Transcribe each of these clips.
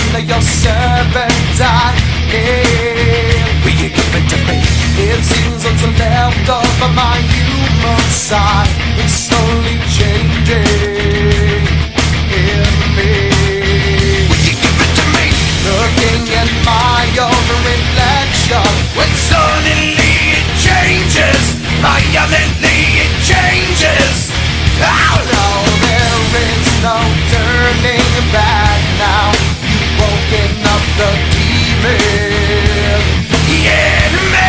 broken your serpentine. Will you give it to me? It seems what's left of my human side is slowly changing in me. Will you give it to me? Looking at my own reflection, when suddenly it changes, violently it changes. Oh no, there is no turning back now. You've woken up the demon in me.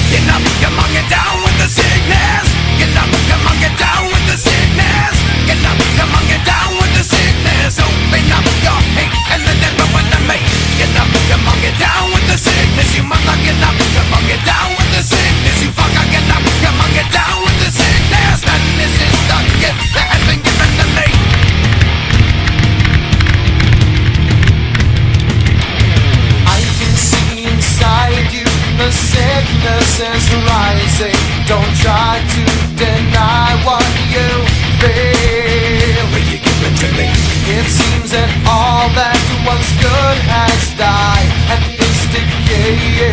Get up, come on, get down with the sickness. Get up, come on, get down with the sickness. Get up, come on, get down with the sickness. Open up your hate and then never want to make. Get up, come on, get down with the sickness. You mother, get up, come on, get down with the sickness. You fucker, get up, come on, get down with the sickness. And this is the gift that has been given to me. I can see inside you the sickness is rising. Don't try to deny what you feel. Will you give it to me? It seems that all that was good has died and is decaying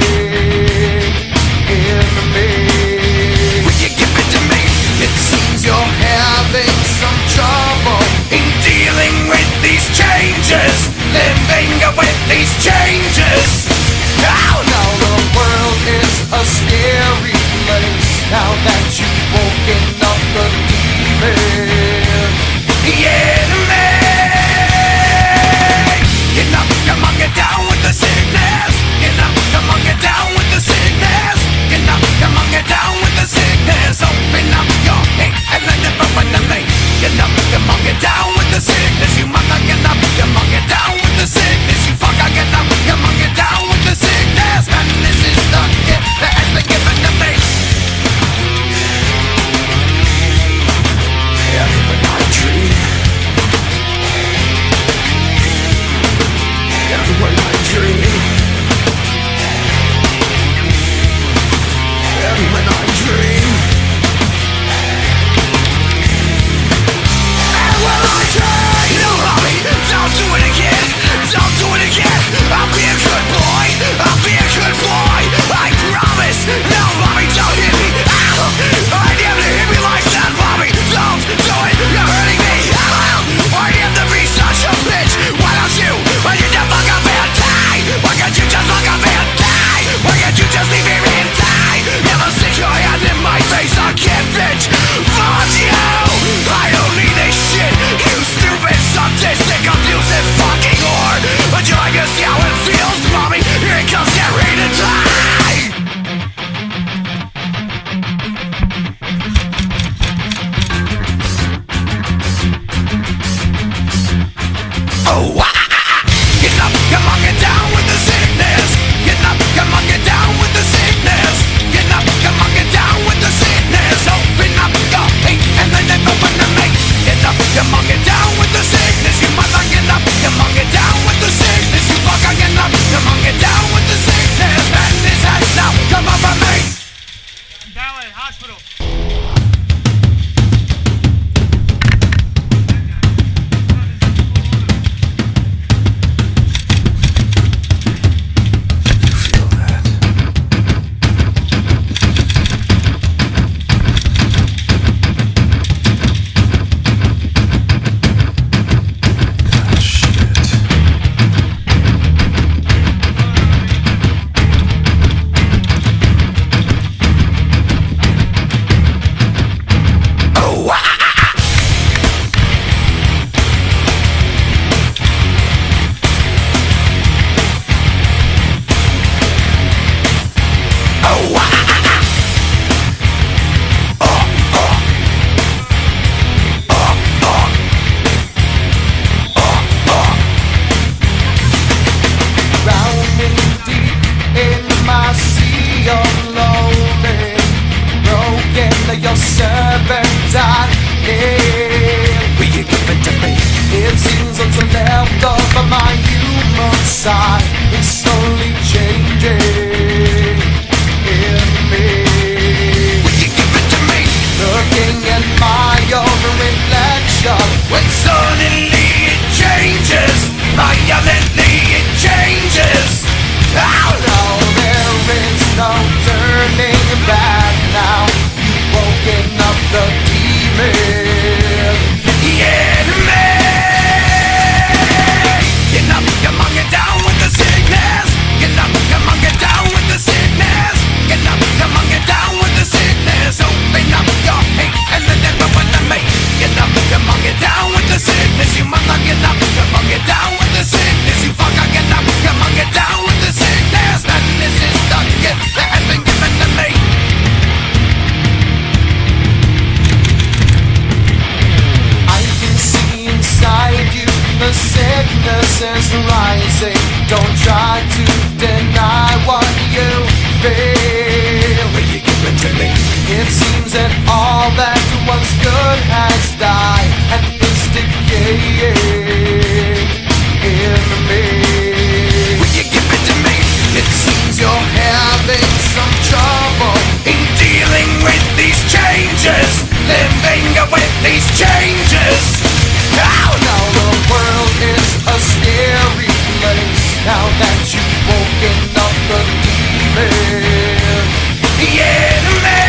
in me. Will you give it to me? It seems you're having some trouble in dealing with these changes, living with these changes. Oh no, the world is a scary place now that you've woken up the demon in me. Get up, come on, get down with the sickness. Get up, come on, get down with the sickness. Get up, come on, get down with the sickness. Open up your hate and then never run to me. Get up, come on, get down with the sickness. You mother, get up, come on, get down with the sickness. You fucker, get up, come on, get down with the sickness. And this is the gift that has been given to me. And when I dream, and when I dream, and when I dream, and when I dream. No, mommy, don't do it again. Don't do it again. I'll be a good boy. I'll be a good boy. I promise. No, mommy, don't hit me. Ow! I need to hit me like that, mommy. Don't do it. You're hurting me. Ow! I need to be such a bitch. Why don't you? Why can't you fuck up and die? Why can't you just fuck up and die? Why can't you just leave me and die? Never stick your hand in my face. I can't bitch. Fuck you. I don't need this shit. You stupid, sadistic, abusive fucking whore. But you like to see how it feels, mommy? Here it comes, get ready to die. Oh, get up, come on, get down with the sickness. Get up, come on, get down with the sickness. Get up, come on, get down with the sickness. Open up your hate and then never run to me. Get up, come on, get down with the sickness. You mother, get up, come on, get down with the sickness. You fucker, get up, come on, get down with the sickness. And this has now come over me. Down at hospital. Your serpentine. Will you give it to me? It seems what's left of my human side is slowly changing in me. Will you give it to me? Looking at my own reflection, when suddenly it changes. Permanently it changes. Oh no, there is no turning back now. You've woken up the demon in me. Get up, come on, get down with the sickness. Get up, come on, get down with the sickness. Get up, come on, get down with the sickness. Open up your hate and then never want to make. Get up, come on, get down with the sickness. You mother, get up, come on, get down with the sickness. You fucker, get up, come on, get down with the sickness. And this is the gift that has been given to me. I can see inside you, the sickness is rising. Don't try to deny what you feel. Will you give it to me? It seems that all that was good has died and is decaying in me. Will you give it to me? It seems you're having some trouble in dealing with these changes, living with these changes. Oh no, the world is a scary place now that you've woken up the demon in me.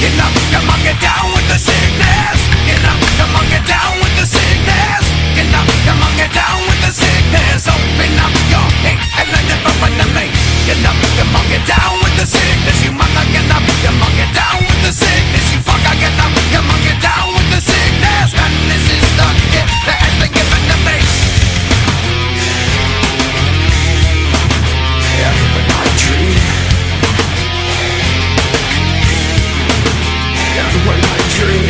Get up, come on, get down with the sickness. Get up, come on, get down with the sickness. Get up, come on, get down with the sickness. Open up your hate and let it open to me. Get up, come on, get down with the sickness. You mother, get up, come on, get down with the sickness. You fucker, get up, come on, get down with the sickness. And this is the gift that has been given to me. Every when I dream, every when I dream,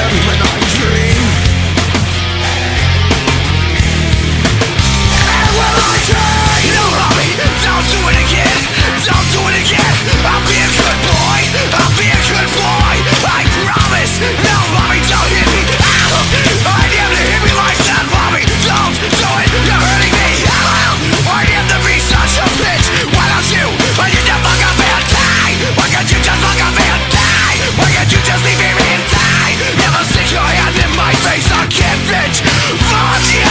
every when I dream, and when I dream, you know me, don't do it again, don't do it again. I'll be a good boy, I'll be a good boy. I promise, no mommy, don't hit me. I never hit me like that, mommy. Don't do it, you're hurting me. I am to be such a bitch. Why don't you? Why you just fuck up and die? Why can't you just fuck up and die? Why can't you just leave me and die? Never stick your hand in my face, I can't bitch. Fuck you!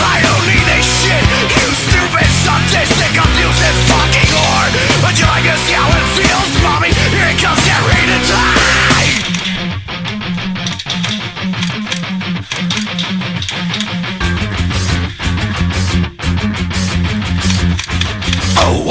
I don't need this shit. You stupid, sadistic, abusive fucking whore. Would you like to see how it feels, mommy? Here it comes, get ready to die. Oh,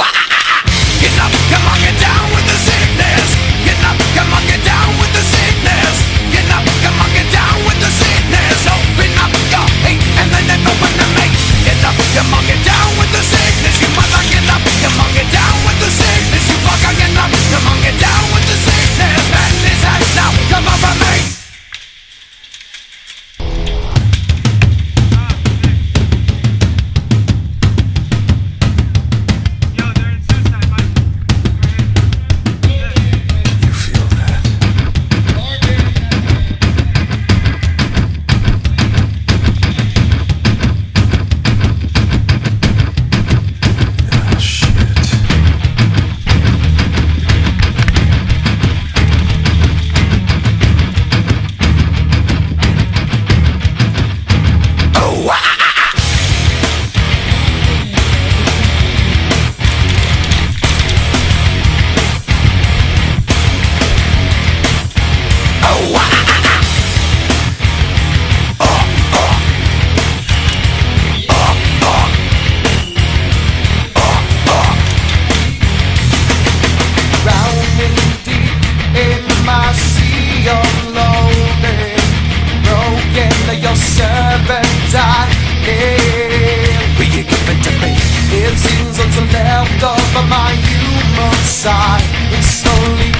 get up, come on, get down with the sickness. Get up, come on, get down with the sickness. Get up, come on, get down with the sickness. Open up your hate and then it open to me. Get up, come on, get down with the sickness. You mother, get up, come on, get down with the sickness. You fucker, get up, come on, get down with the sickness. And this has now come over me. Yo, they're in suicide, Mike. Right here. You feel that? Ah, shit. Oh, drowning deep in my sea of loathing, broken, your servant died. Will you give it to me? It seems what's left of my human side is slowly